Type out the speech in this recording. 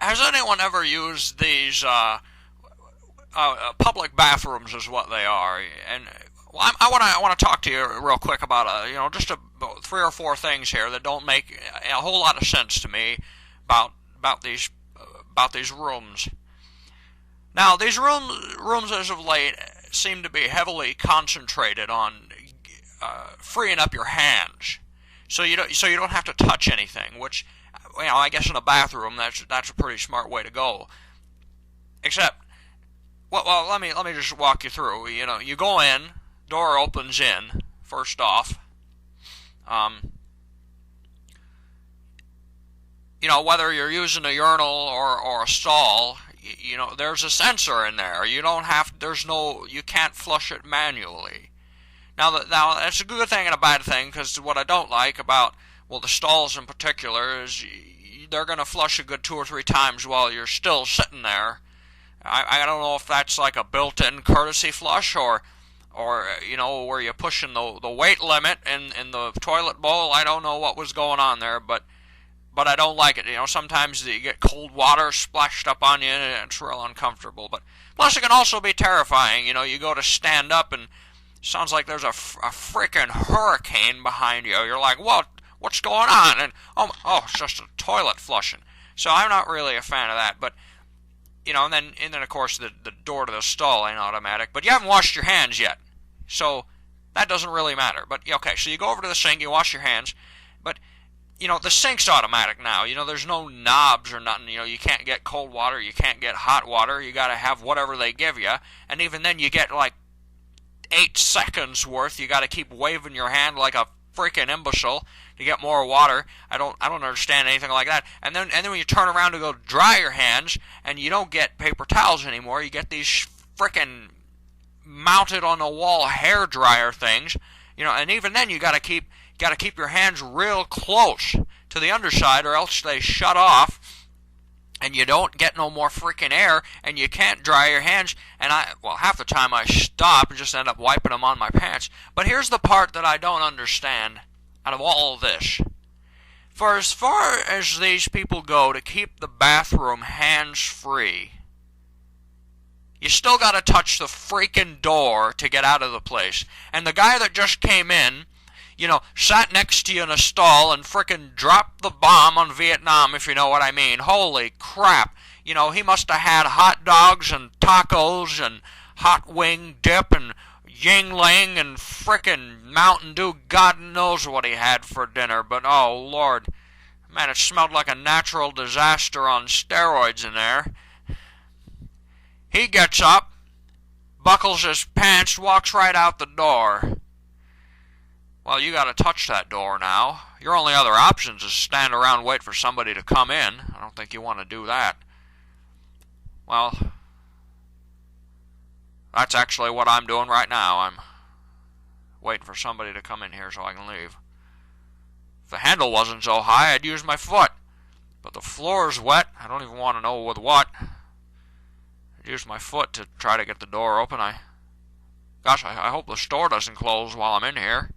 has anyone ever used these public bathrooms? Is what they are, and well, I want to talk to you real quick about just about three or four things here that don't make a whole lot of sense to me about about these about these rooms. Now, these rooms as of late seem to be heavily concentrated on freeing up your hands, so you don't have to touch anything. Which, I guess in a bathroom that's a pretty smart way to go. Except, well, let me just walk you through. You go in, door opens in. First off, um, whether you're using a urinal or a stall, there's a sensor in there. You can't flush it manually. Now that's a good thing and a bad thing, because what I don't like about, well, the stalls in particular is they're going to flush a good two or three times while you're still sitting there. I don't know if that's like a built-in courtesy flush or where you're pushing the weight limit in the toilet bowl. I don't know what was going on there, but I don't like it. Sometimes you get cold water splashed up on you, and it's real uncomfortable. But plus, it can also be terrifying. You go to stand up, and it sounds like there's a freaking hurricane behind you. You're like, what's going on? And it's just a toilet flushing. So I'm not really a fan of that. But and then of course the door to the stall ain't automatic. But you haven't washed your hands yet, so that doesn't really matter. But okay, so you go over to the sink, you wash your hands, but the sink's automatic now. There's no knobs or nothing. You can't get cold water, you can't get hot water. You got to have whatever they give you, and even then you get like 8 seconds worth. You got to keep waving your hand like a freaking imbecile to get more water. I don't understand anything like that. And then when you turn around to go dry your hands, and you don't get paper towels anymore, you get these freaking mounted on the wall hair dryer things. And even then you got to keep your hands real close to the underside, or else they shut off, and you don't get no more freaking air, and you can't dry your hands. And half the time I stop and just end up wiping them on my pants. But here's the part that I don't understand out of all of this. For as far as these people go to keep the bathroom hands-free, you still gotta touch the freaking door to get out of the place. And the guy that just came in, sat next to you in a stall and frickin' dropped the bomb on Vietnam, if you know what I mean. Holy crap. He must have had hot dogs and tacos and hot wing dip and Yingling and frickin' Mountain Dew. God knows what he had for dinner, but oh Lord. Man, it smelled like a natural disaster on steroids in there. He gets up, buckles his pants, walks right out the door. Well, you gotta touch that door now. Your only other option is stand around and wait for somebody to come in. I don't think you want to do that. Well, that's actually what I'm doing right now. I'm waiting for somebody to come in here so I can leave. If the handle wasn't so high, I'd use my foot. But the floor's wet. I don't even want to know with what. I'd use my foot to try to get the door open. Gosh, I hope the store doesn't close while I'm in here.